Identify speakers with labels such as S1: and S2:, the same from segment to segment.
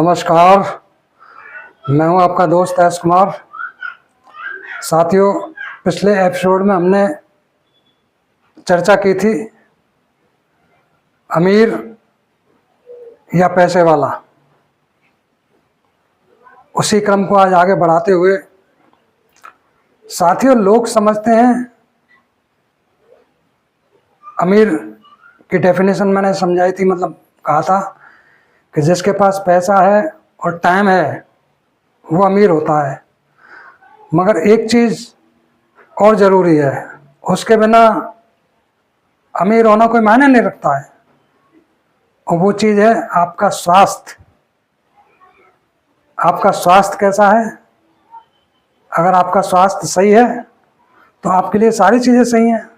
S1: नमस्कार, मैं हूं आपका दोस्त एस कुमार। साथियों, पिछले एपिसोड में हमने चर्चा की थी अमीर या पैसे वाला। उसी क्रम को आज आगे बढ़ाते हुए साथियों, लोग समझते हैं अमीर की डेफिनेशन मैंने समझाई थी, मतलब कहा था कि जिसके पास पैसा है और टाइम है वो अमीर होता है। मगर एक चीज़ और ज़रूरी है, उसके बिना अमीर होना कोई मायने नहीं रखता है, और वो चीज़ है आपका स्वास्थ्य। आपका स्वास्थ्य कैसा है? अगर आपका स्वास्थ्य सही है तो आपके लिए सारी चीज़ें सही हैं।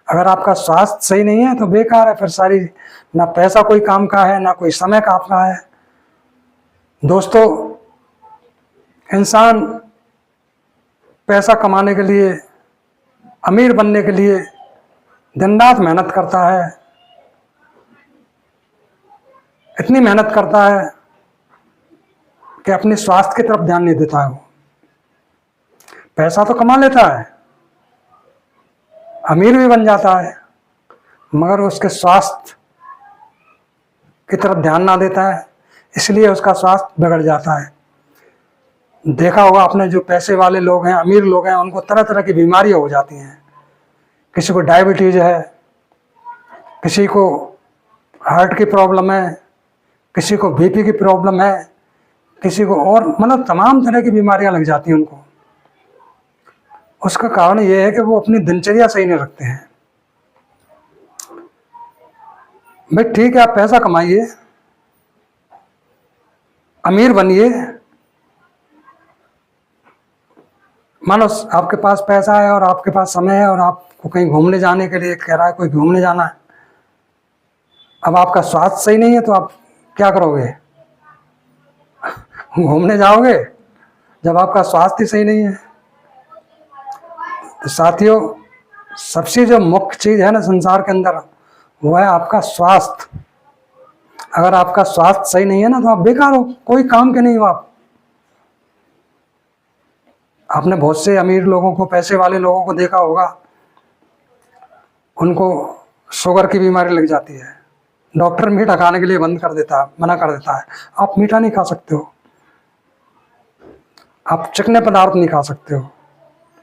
S1: अगर आपका स्वास्थ्य सही नहीं है तो बेकार है, फिर सारी, ना पैसा कोई काम का है ना कोई समय का आपका है। दोस्तों, इंसान पैसा कमाने के लिए, अमीर बनने के लिए दिन रात मेहनत करता है। इतनी मेहनत करता है कि अपने स्वास्थ्य की तरफ ध्यान नहीं देता है। वो पैसा तो कमा लेता है, अमीर भी बन जाता है, मगर उसके स्वास्थ्य की तरफ ध्यान ना देता है, इसलिए उसका स्वास्थ्य बिगड़ जाता है। देखा होगा आपने, जो पैसे वाले लोग हैं, अमीर लोग हैं, उनको तरह तरह की बीमारियां हो जाती हैं। किसी को डायबिटीज है, किसी को हार्ट की प्रॉब्लम है, किसी को बीपी की प्रॉब्लम है, किसी को और, मतलब तमाम तरह की बीमारियां लग जाती हैं उनको। उसका कारण ये है कि वो अपनी दिनचर्या सही नहीं रखते हैं। भाई ठीक है, आप पैसा कमाइए, अमीर बनिए। मानो आपके पास पैसा है और आपके पास समय है और आपको कहीं घूमने जाने के लिए कह रहा है कोई, घूमने जाना है। अब आपका स्वास्थ्य सही नहीं है तो आप क्या करोगे? घूमने जाओगे जब आपका स्वास्थ्य सही नहीं है। तो साथियों, सबसे जो मुख्य चीज़ है ना संसार के अंदर, वो है आपका स्वास्थ्य। अगर आपका स्वास्थ्य सही नहीं है ना तो आप बेकार हो, कोई काम के नहीं हो आप। आपने बहुत से अमीर लोगों को, पैसे वाले लोगों को देखा होगा, उनको शुगर की बीमारी लग जाती है। डॉक्टर मीठा खाने के लिए बंद कर देता है, मना कर देता है। आप मीठा नहीं खा सकते हो, आप चिकने पदार्थ नहीं खा सकते हो,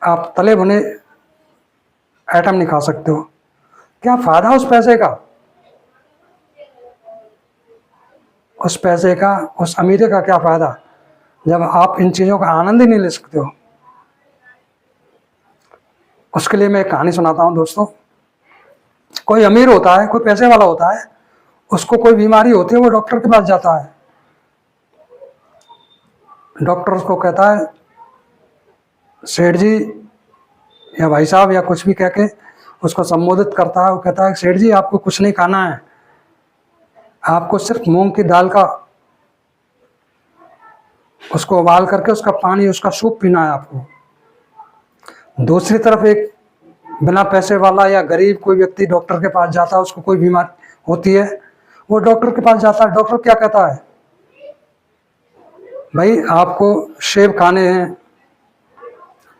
S1: आप तले भुने आइटम नहीं खा सकते हो। क्या फायदा उस पैसे का? उस पैसे का, उस अमीरी का क्या फायदा जब आप इन चीज़ों का आनंद ही नहीं ले सकते हो? उसके लिए मैं एक कहानी सुनाता हूँ दोस्तों। कोई अमीर होता है, कोई पैसे वाला होता है, उसको कोई बीमारी होती है, वो डॉक्टर के पास जाता है। डॉक्टर उसको कहता है, सेठ जी या भाई साहब या कुछ भी कह के उसको संबोधित करता है। वो कहता है, सेठ जी आपको कुछ नहीं खाना है, आपको सिर्फ मूंग की दाल का, उसको उबाल करके उसका पानी, उसका सूप पीना है आपको। दूसरी तरफ एक बिना पैसे वाला या गरीब कोई व्यक्ति डॉक्टर के पास जाता है, उसको कोई बीमारी होती है, वो डॉक्टर के पास जाता है। डॉक्टर क्या कहता है, भाई आपको सेब खाने हैं,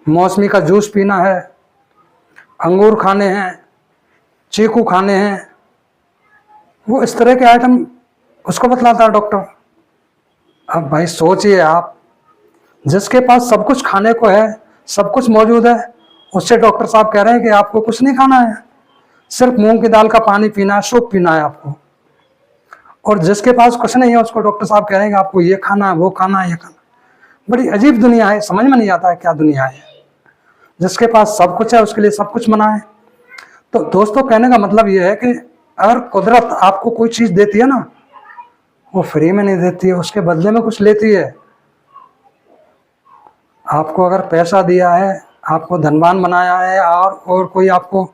S1: मौसमी का जूस पीना है, अंगूर खाने हैं, चीकू खाने हैं। वो इस तरह के आइटम उसको बतलाता है डॉक्टर। अब भाई सोचिए आप, जिसके पास सब कुछ खाने को है, सब कुछ मौजूद है, उससे डॉक्टर साहब कह रहे हैं कि आपको कुछ नहीं खाना है, सिर्फ मूंग की दाल का पानी पीना है, सूप पीना है आपको। और जिसके पास कुछ नहीं है उसको डॉक्टर साहब कह रहे हैं कि आपको ये खाना है, वो खाना है, ये खाना। बड़ी अजीब दुनिया है, समझ में नहीं आता है क्या दुनिया है। जिसके पास सब कुछ है उसके लिए सब कुछ मना है। तो दोस्तों, कहने का मतलब ये है कि अगर कुदरत आपको कोई चीज़ देती है ना, वो फ्री में नहीं देती है, उसके बदले में कुछ लेती है। आपको अगर पैसा दिया है, आपको धनवान बनाया है, और कोई आपको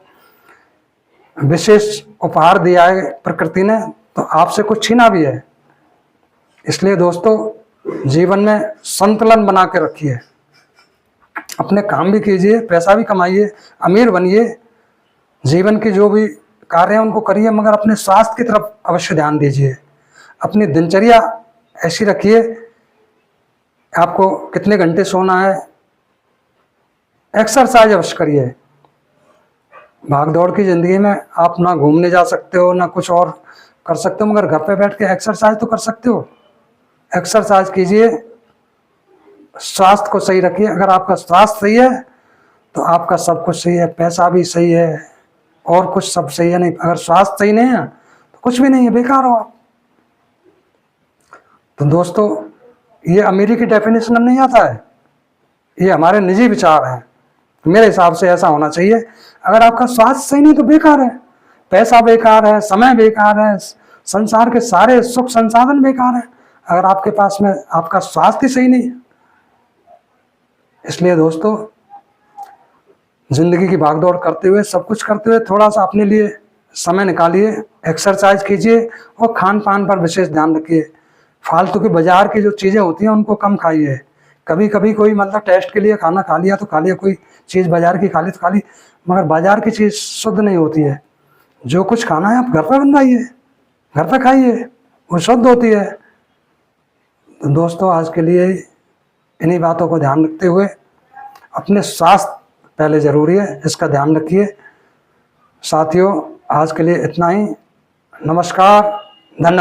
S1: विशेष उपहार दिया है प्रकृति ने, तो आपसे कुछ छीना भी है। इसलिए दोस्तों, जीवन में संतुलन बना के रखिए। अपने काम भी कीजिए, पैसा भी कमाइए, अमीर बनिए, जीवन की जो भी कार्य हैं उनको करिए, मगर अपने स्वास्थ्य की तरफ अवश्य ध्यान दीजिए। अपनी दिनचर्या ऐसी रखिए। आपको कितने घंटे सोना है, एक्सरसाइज अवश्य करिए। भाग दौड़ की ज़िंदगी में आप ना घूमने जा सकते हो, ना कुछ और कर सकते हो, मगर घर पे बैठ के एक्सरसाइज तो कर सकते हो। एक्सरसाइज कीजिए, स्वास्थ्य को सही रखिए। अगर आपका स्वास्थ्य सही है तो आपका सब कुछ सही है, पैसा भी सही है और कुछ सब सही है। नहीं, अगर स्वास्थ्य सही नहीं है तो कुछ भी नहीं है, बेकार हो आप। तो दोस्तों, ये अमीरी की डेफिनेशन में नहीं आता है, ये हमारे निजी विचार हैं। मेरे हिसाब से ऐसा होना चाहिए। अगर आपका स्वास्थ्य सही नहीं तो बेकार है, पैसा बेकार है, समय बेकार है, संसार के सारे सुख संसाधन बेकार है, अगर आपके पास में आपका स्वास्थ्य सही नहीं है। इसलिए दोस्तों, जिंदगी की भागदौड़ करते हुए, सब कुछ करते हुए, थोड़ा सा अपने लिए समय निकालिए, एक्सरसाइज कीजिए और खान पान पर विशेष ध्यान रखिए। फालतू के बाजार की जो चीज़ें होती हैं उनको कम खाइए। कभी कभी कोई मतलब टेस्ट के लिए खाना खा लिया तो खा लिया, कोई चीज़ बाजार की खा ली तो खा ली, मगर बाजार की चीज़ शुद्ध नहीं होती है। जो कुछ खाना है आप घर पर बनवाइए, घर पर खाइए, वो शुद्ध होती है। तो दोस्तों, आज के लिए इन्हीं बातों को ध्यान रखते हुए, अपने स्वास्थ्य पहले ज़रूरी है, इसका ध्यान रखिए। साथियों, आज के लिए इतना ही। नमस्कार, धन्यवाद।